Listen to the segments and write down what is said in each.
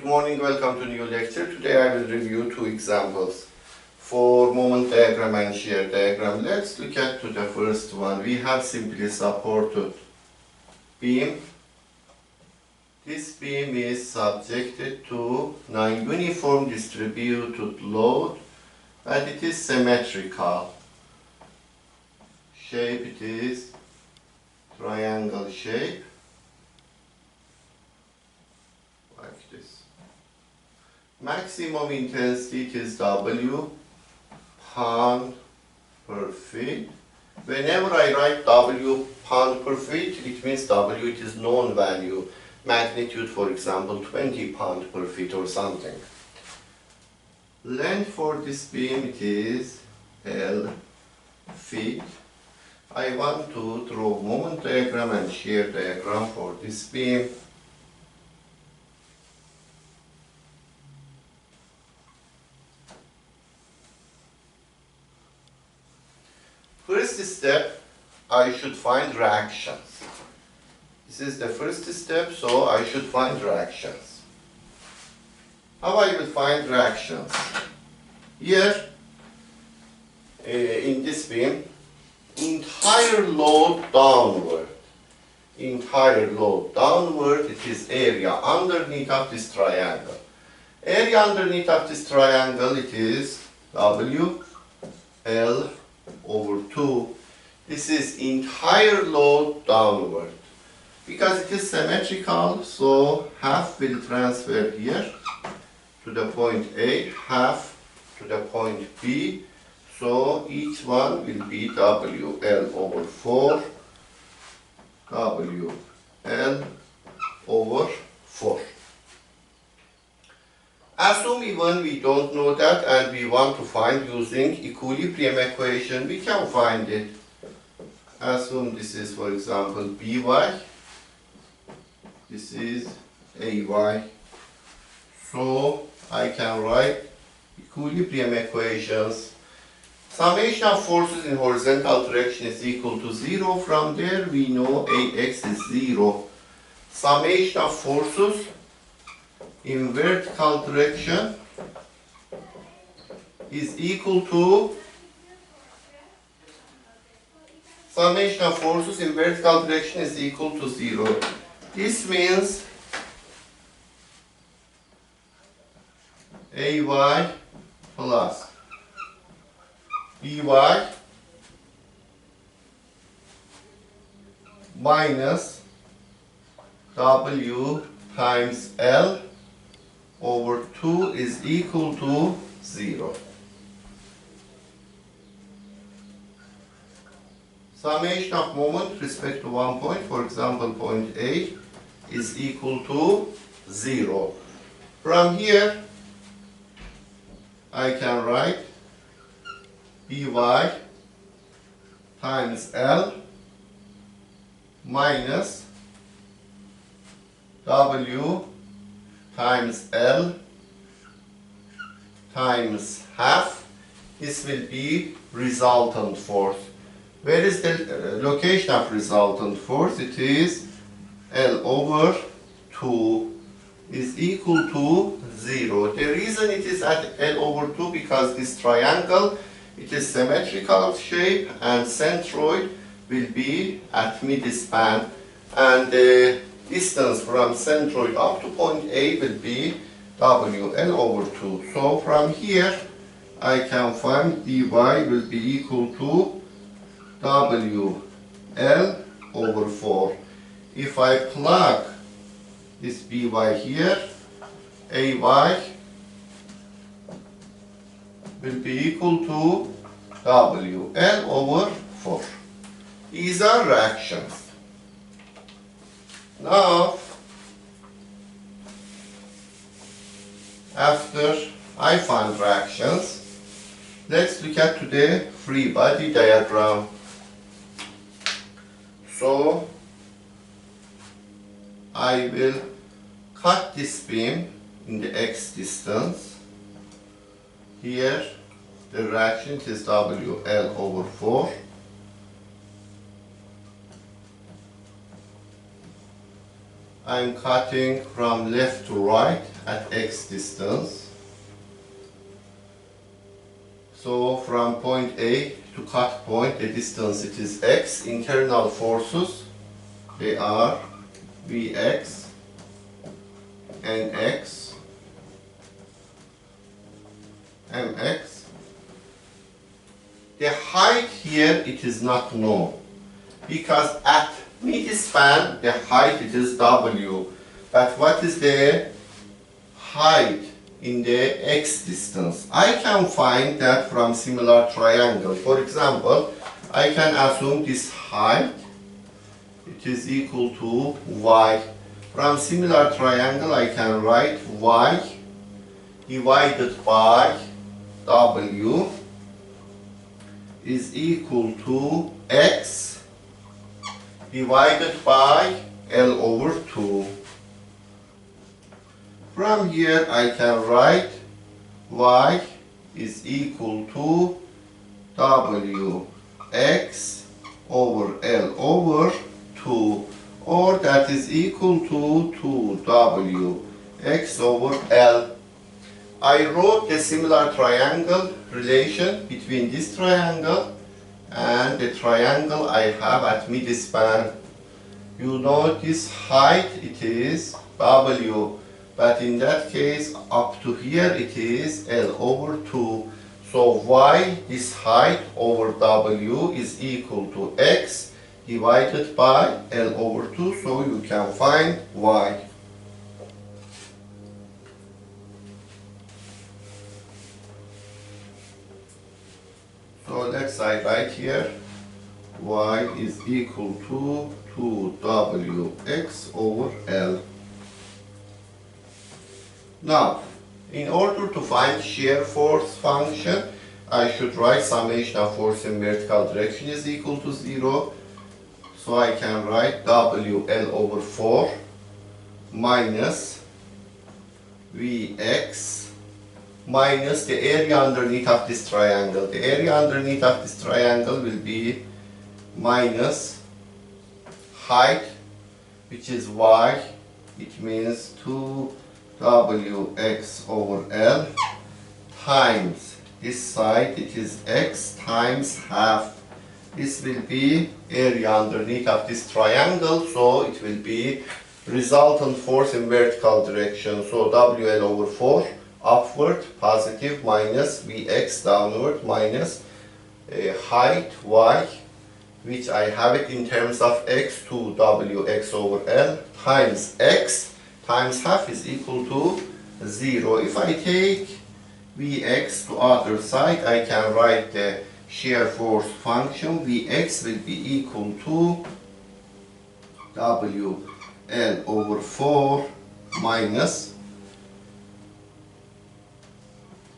morning, welcome to new lecture. Today I will review two examples for moment diagram and shear diagram. Let's look at the first one. We have simply supported beam. This beam is subjected to non-uniform distributed load, but it is symmetrical. Shape, it is triangle shape. Like this. Maximum intensity is W pound per feet. Whenever I write W pound per feet, it means W, it is known value. Magnitude, for example, 20 pound per feet or something. Length for this beam, it is L feet. I want to draw moment diagram and shear diagram for this beam. First step, I should find reactions. This is the first step, so I should find reactions. How I will find reactions? Here, in this beam, entire load downward. Entire load downward, it is area underneath of this triangle. Area underneath of this triangle, it is W, L, over 2. This is entire load downward. Because it is symmetrical, so half will transfer here to the point A, half to the point B. So each one will be WL over 4, WL over 4. Assume even we don't know that and we want to find using equilibrium equation, we can find it. Assume this is, for example, BY, this is AY. So I can write equilibrium equations. Summation of forces in horizontal direction is equal to 0. From there we know AX is 0. Summation of forces in vertical direction is equal to summation of forces in vertical direction is equal to 0. This means AY plus BY minus W times L over 2 is equal to 0. Summation of moment respect to one point, for example point A, is equal to 0. From here I can write BY times L minus W times L times half. This will be resultant force. Where is the location of resultant force? It is L over 2 is equal to 0. The reason it is at L over 2 because this triangle, it is symmetrical shape and centroid will be at mid-span, and the distance from centroid up to point A will be WL over 2. So from here I can find dy will be equal to WL over 4. If I plug this by here, AY will be equal to WL over 4. These are reactions. Now, after I find reactions, let's look at the free body diagram. So, I will cut this beam in the x distance. Here, the reaction is WL over 4. I'm cutting from left to right at x distance. So from point A to cut point, the distance it is x. Internal forces, they are Vx and x, mx. The height here, it is not known, because at mid-span, the height it is w. But what is the height in the x distance? I can find that from similar triangle. For example, I can assume this height, it is equal to y. From similar triangle, I can write y divided by w is equal to x divided by L over 2. From here I can write y is equal to w x over L over 2, or that is equal to 2w x over L. I wrote the similar triangle relation between this triangle and the triangle I have at mid-span. You know this height, it is w, but in that case up to here it is L over 2. So y, this height over w is equal to x divided by L over 2, so you can find y. So let's write here y is equal to 2wx over L. Now, in order to find shear force function, I should write summation of force in vertical direction is equal to 0. So I can write WL over 4 minus Vx minus the area underneath of this triangle. The area underneath of this triangle will be minus height, which is y. It means 2wx over L times this side, it is x times half. This will be area underneath of this triangle, so it will be resultant force in vertical direction. So WL over 4 upward positive minus Vx downward minus height y, which I have it in terms of x, 2wx over L times x times half is equal to 0. If I take Vx to other side, I can write the shear force function. Vx will be equal to WL over 4 minus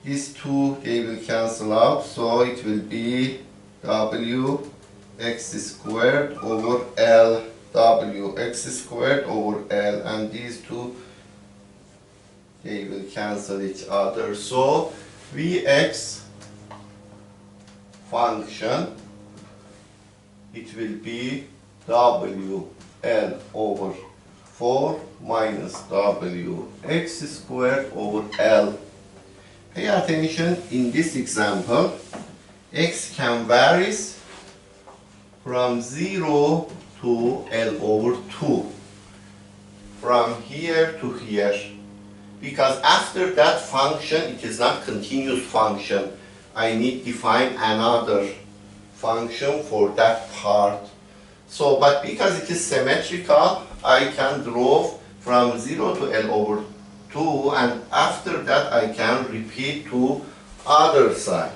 these two, they will cancel out, so it will be Wx squared over L, Wx squared over L, and these two, they will cancel each other. So Vx function, it will be WL over 4 minus Wx squared over L. Pay attention, in this example, x can vary from 0 to L over 2, from here to here, because after that function, it is not continuous function. I need to define another function for that part. So, but because it is symmetrical, I can draw from 0 to L over 2, and after that I can repeat to other side.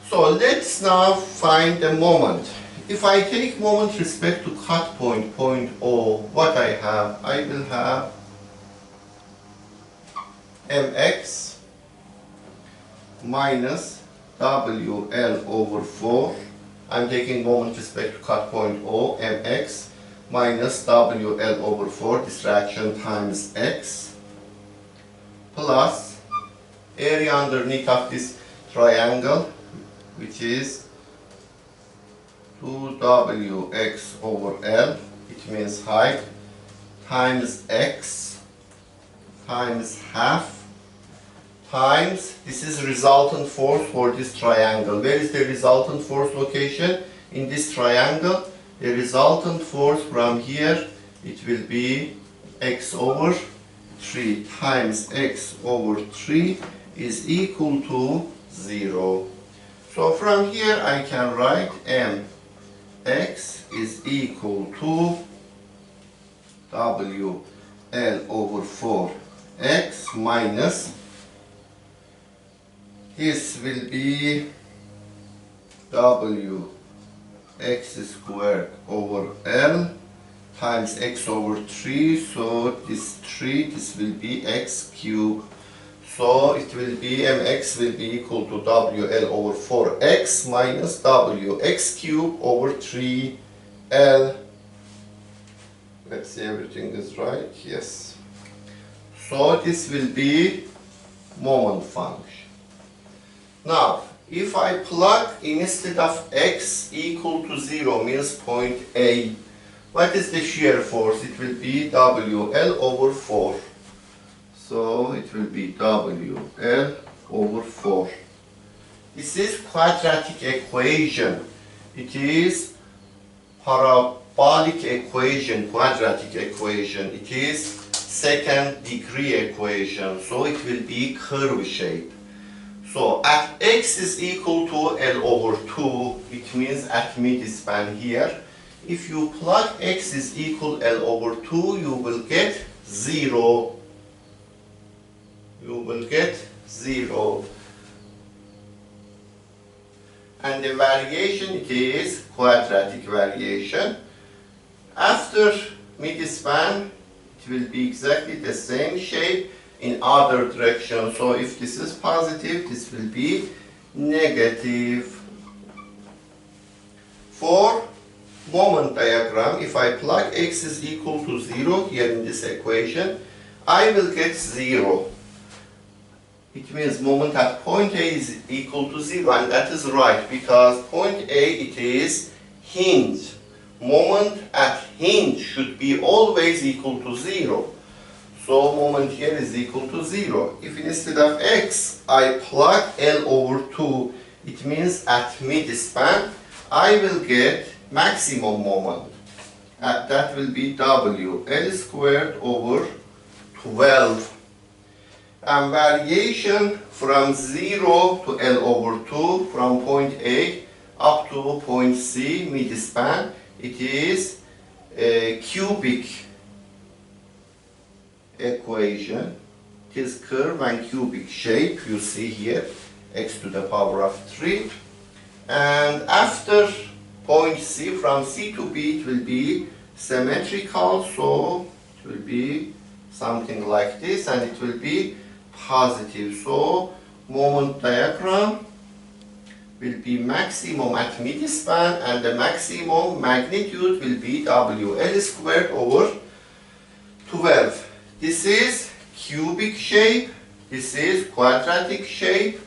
So let's now find the moment. If I take moment respect to cut point, point O, what I have? I will have mx minus WL over 4. I'm taking moment respect to cut point O, mx minus WL over 4, this fraction times x, plus area underneath of this triangle, which is 2wx over L, it means height, times x times half times, this is resultant force for this triangle. Where is the resultant force location in this triangle? The resultant force from here, it will be x over 3 times x over 3 is equal to 0. So from here I can write mx is equal to w L over 4x minus, this will be w x squared over L times x over 3, so this 3, this will be x cubed. So it will be mx will be equal to wl over 4x minus wx cubed over 3l. Let's see, everything is right. Yes. So this will be moment function. Now, if I plug instead of x equal to 0 means point A, what is the shear force? It will be WL over 4. So it will be WL over 4. This is quadratic equation. It is parabolic equation, quadratic equation. It is second degree equation. So it will be curve shape. So at x is equal to L over 2, it means at mid-span here, if you plug x is equal L over 2, you will get 0. You will get 0. And the variation, it is quadratic variation. After mid-span, it will be exactly the same shape in other direction. So if this is positive, this will be negative. For moment diagram, if I plug x is equal to 0 here in this equation, I will get 0. It means moment at point A is equal to 0, and that is right, because point A, it is hinge. Moment at hinge should be always equal to 0. So moment here is equal to 0. If instead of x, I plug L over 2, it means at mid-span, I will get maximum moment. And that will be W L squared over 12. And variation from 0 to L over 2, from point A up to point C, mid-span, it is a cubic equation. It is curve and cubic shape, you see here, x to the power of 3. And after point C, from C to B, it will be symmetrical, so it will be something like this, and it will be positive. So moment diagram will be maximum at mid-span, and the maximum magnitude will be WL squared over 12. This is cubic shape, this is quadratic shape.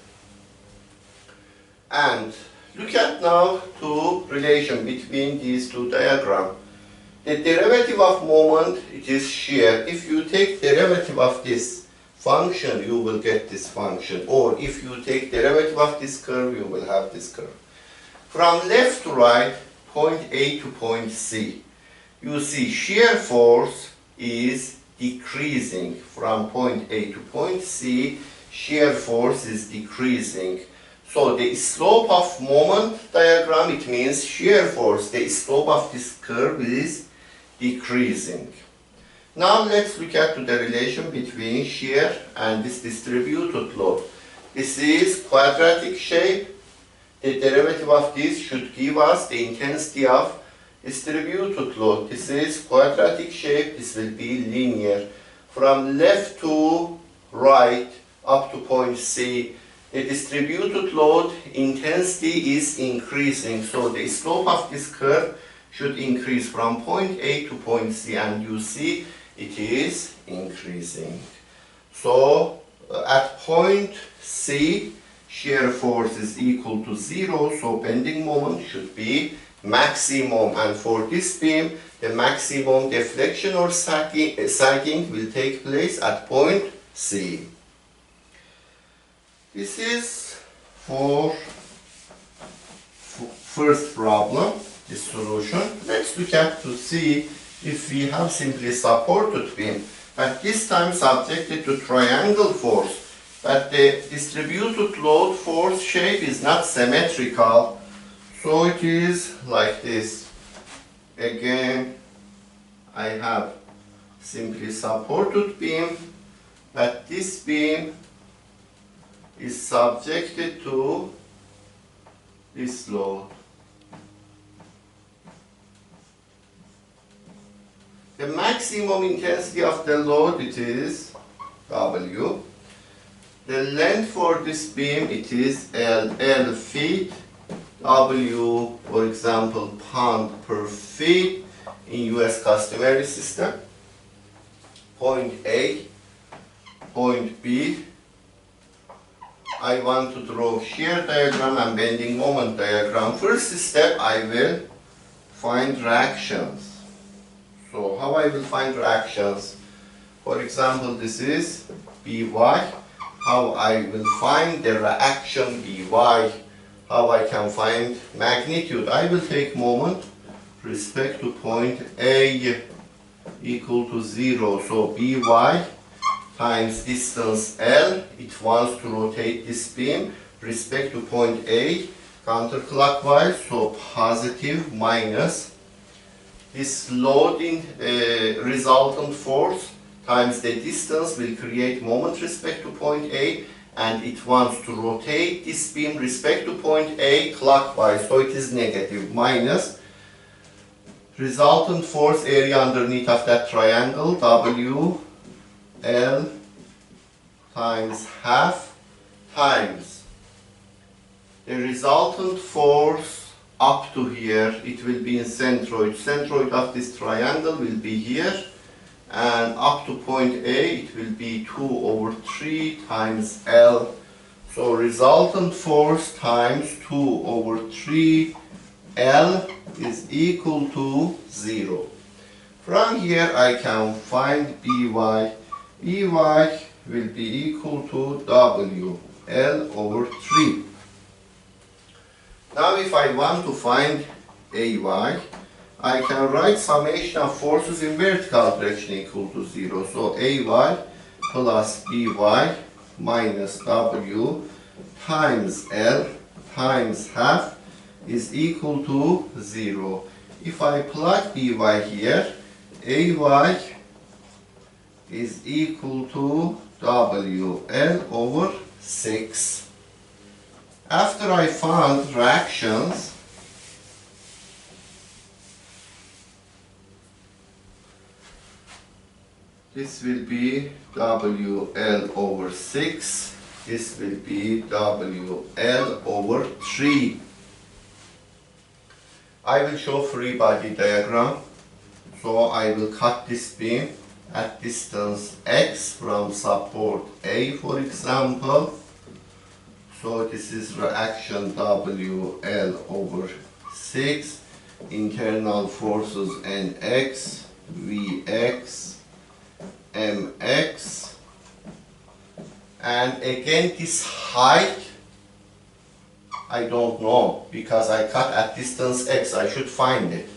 And look at now to relation between these two diagrams. The derivative of moment, it is shear. If you take derivative of this function, you will get this function. Or if you take derivative of this curve, you will have this curve. From left to right, point A to point C, you see shear force is decreasing. From point A to point C, shear force is decreasing. So the slope of moment diagram, it means shear force. The slope of this curve is decreasing. Now let's look at the relation between shear and this distributed load. This is quadratic shape. The derivative of this should give us the intensity of distributed load. This is quadratic shape, this will be linear. From left to right up to point C, the distributed load intensity is increasing. So the slope of this curve should increase from point A to point C, and you see it is increasing. So at point C, shear force is equal to 0, so bending moment should be maximum, and for this beam the maximum deflection or sagging will take place at point C. This is for first problem, this solution. Let's look at to see if we have simply supported beam, but this time subjected to triangle force, but the distributed load force shape is not symmetrical, so it is like this. Again, I have simply supported beam, but this beam is subjected to this load. The maximum intensity of the load, it is W. The length for this beam, it is L feet. W, for example, pound per feet in US customary system. Point A, point B. I want to draw shear diagram and bending moment diagram. First step, I will find reactions. So how I will find reactions? For example, this is By. How I will find the reaction By? How I can find magnitude? I will take moment respect to point A equal to 0. So By times distance L, it wants to rotate this beam respect to point A counterclockwise, so positive minus this loading resultant force times the distance will create moment respect to point A, and it wants to rotate this beam respect to point A clockwise, so it is negative minus resultant force area underneath of that triangle, W L times half times the resultant force up to here. It will be in centroid. Centroid of this triangle will be here, and up to point A it will be 2/3 times L. So resultant force times 2/3 L is equal to 0. From here I can find By. By will be equal to W L/3. Now if I want to find Ay, I can write summation of forces in vertical direction equal to 0. So Ay plus By minus W times L times half is equal to 0. If I plug By here, Ay is equal to WL/6. After I found reactions, this will be WL/6, this will be WL/3. I will show free body diagram, so I will cut this beam at distance x from support A, for example. So this is reaction WL/6, internal forces Nx, Vx, Mx, and again this height I don't know because I cut at distance x. I should find it.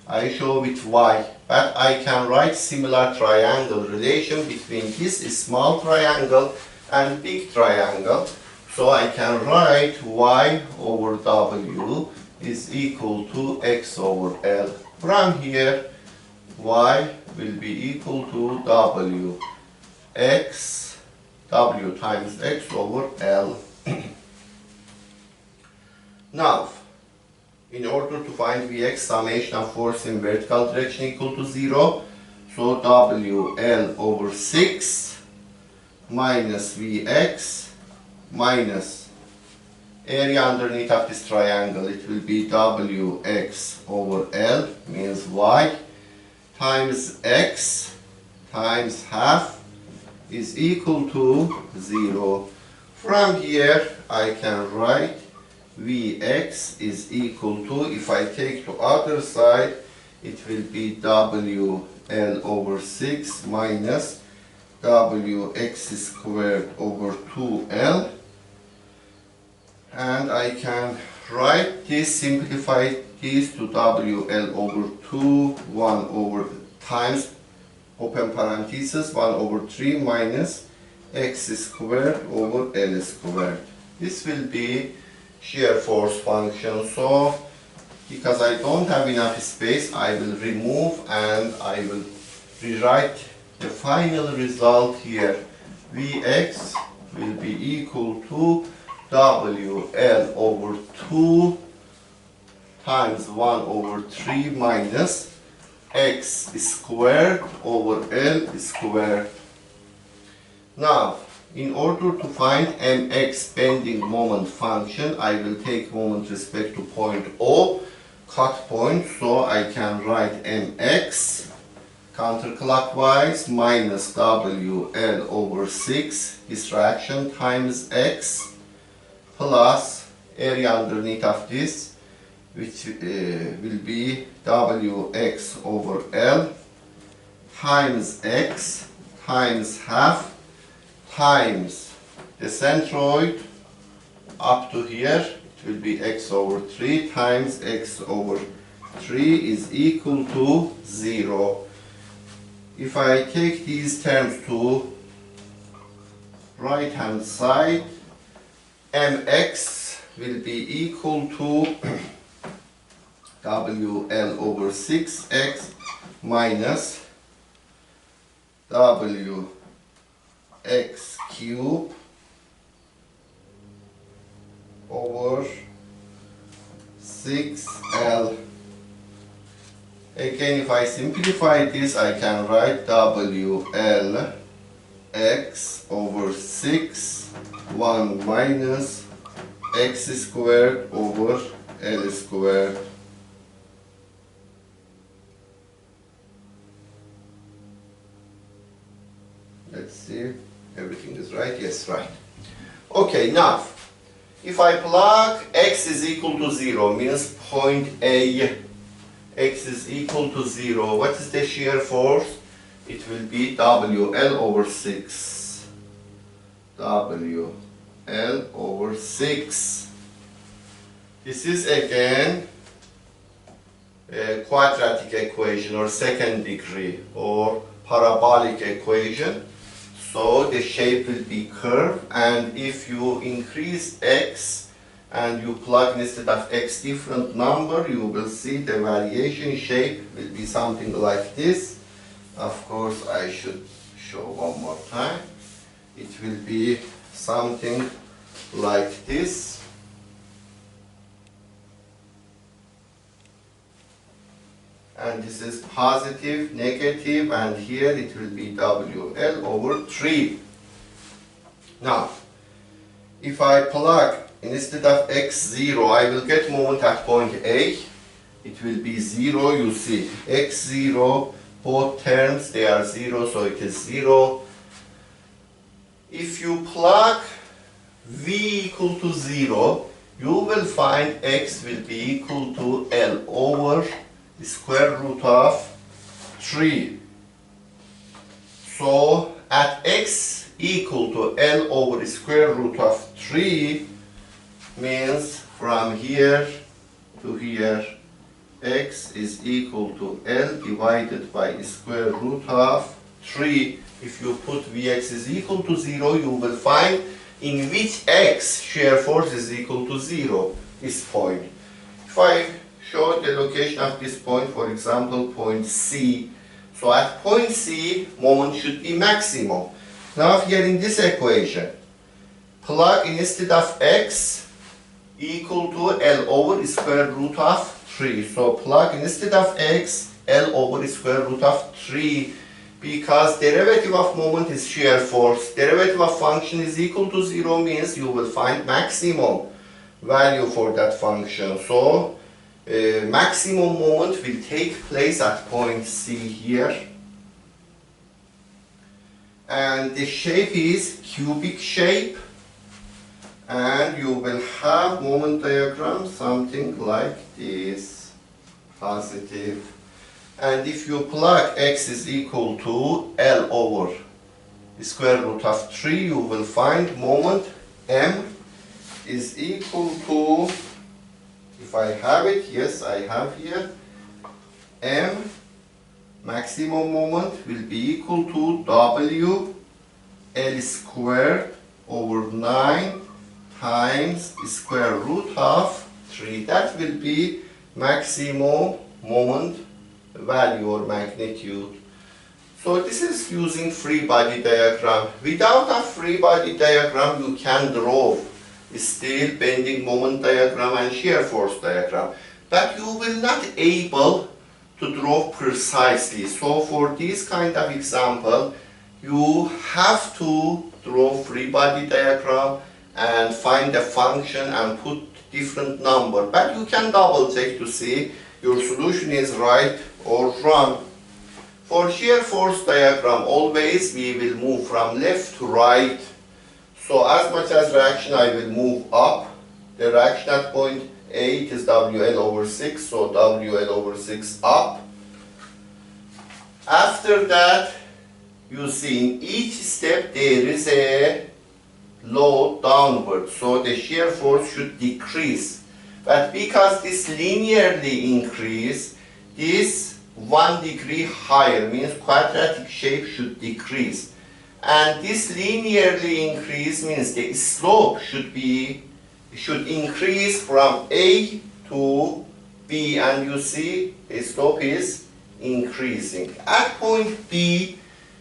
I show with y, but I can write similar triangle relation between this small triangle and big triangle. So I can write y/w is equal to x/L. From here, y will be equal to w times x/L. Now, in order to find Vx, summation of force in vertical direction equal to 0, so WL/6 minus Vx minus area underneath of this triangle, it will be Wx/L, means y, times x times half is equal to 0. From here I can write Vx is equal to, if I take to other side, it will be WL over 6 minus Wx squared over 2L. And I can write this, simplify this to WL over 2, 1 over times, open parenthesis, 1 over 3 minus x squared over L squared. This will be shear force function. So, because I don't have enough space, I will remove and I will rewrite the final result here. Vx will be equal to WL over 2 times 1 over 3 minus x squared over L squared. Now, in order to find mx bending moment function, I will take moment respect to point O, cut point, so I can write mx counterclockwise minus WL over 6 distraction times x plus area underneath of this, which will be Wx over L times x times half times the centroid up to here, it will be x over 3 times x over 3 is equal to 0. If I take these terms to right hand side, mx will be equal to WL over 6x minus WX cube over 6L. Again, if I simplify this, I can write WL x over 6, 1 minus x squared over L squared. Let's see, everything is right? Yes, right. Okay, now, if I plug x is equal to 0, means point A, x is equal to 0, what is the shear force? It will be WL over 6. WL over 6. This is again a quadratic equation or second degree or parabolic equation. So the shape will be curved, and if you increase x and you plug instead of x different number, you will see the variation shape will be something like this. Of course, I should show one more time. It will be something like this. And this is positive, negative, and here it will be WL over 3. Now, if I plug instead of x0, I will get moment at point A. It will be 0, you see, x0, both terms, they are 0, so it is 0. If you plug v equal to 0, you will find x will be equal to L over the square root of 3. So at x equal to L over the square root of 3 means from here to here x is equal to L divided by the square root of 3. If you put Vx is equal to 0, you will find in which x shear force is equal to 0, this point. If I show the location of this point, for example, point C. So at point C, moment should be maximum. Now here in this equation, plug instead of x equal to L over the square root of 3. So plug instead of x, L over the square root of 3. Because derivative of moment is shear force. Derivative of function is equal to 0 means you will find maximum value for that function. So maximum moment will take place at point C here, and the shape is cubic shape, and you will have moment diagram something like this, positive. And if you plug x is equal to L over the square root of 3, you will find moment M is equal to, if I have it, yes I have here, M maximum moment will be equal to W L squared over 9 times square root of 3. That will be maximum moment value or magnitude. So this is using free body diagram. Without a free body diagram, you can draw still bending moment diagram and shear force diagram, but you will not able to draw precisely. So for this kind of example, you have to draw free body diagram and find a function and put different number, but you can double check to see your solution is right or wrong. For shear force diagram, always we will move from left to right. So as much as reaction I will move up. The reaction at point 8 is WL over 6, so WL over 6 up. After that, you see in each step there is a load downward, so the shear force should decrease. But because this linearly increase, this 1 degree higher means quadratic shape should decrease. And this linearly increase means the slope should increase from A to B, and you see the slope is increasing. At point B,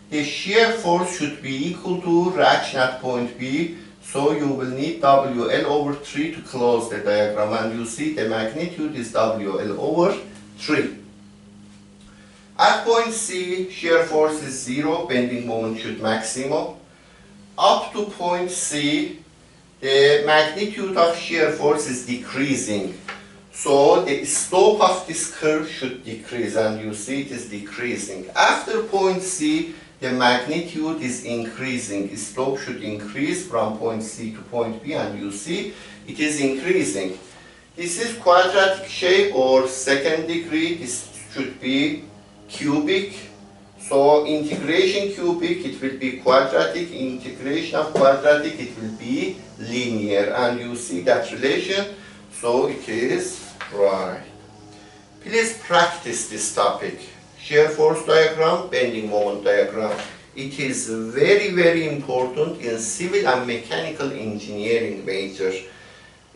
the shear force should be equal to reaction at point B, so you will need WL over 3 to close the diagram, and you see the magnitude is WL over 3. At point C, shear force is 0, bending moment should maximum. Up to point C, the magnitude of shear force is decreasing. So the slope of this curve should decrease, and you see it is decreasing. After point C, the magnitude is increasing. The slope should increase from point C to point B, and you see it is increasing. This is quadratic shape or second degree. This should be cubic. So integration cubic, it will be quadratic. Integration of quadratic, it will be linear. And you see that relation, so it is right. Please practice this topic. Shear force diagram, bending moment diagram. It is very, very important in civil and mechanical engineering major.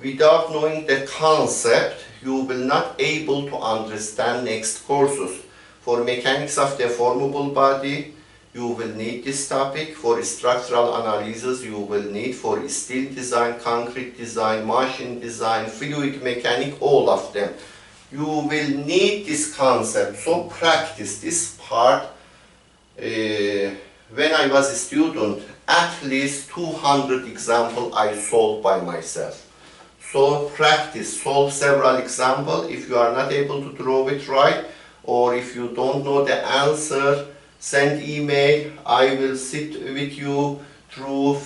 Without knowing the concept, you will not able to understand next courses. For mechanics of deformable body, you will need this topic. For structural analysis, you will need for steel design, concrete design, machine design, fluid mechanics, all of them. You will need this concept, so practice this part. When I was a student, at least 200 examples I solved by myself. So practice, solve several examples. If you are not able to draw it right, or if you don't know the answer, send email. I will sit with you through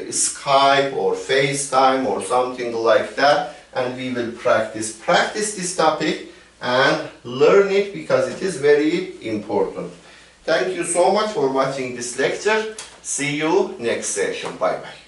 Skype or FaceTime or something like that, and we will practice this topic and learn it, because it is very important. Thank you so much for watching this lecture. See you next session. Bye bye.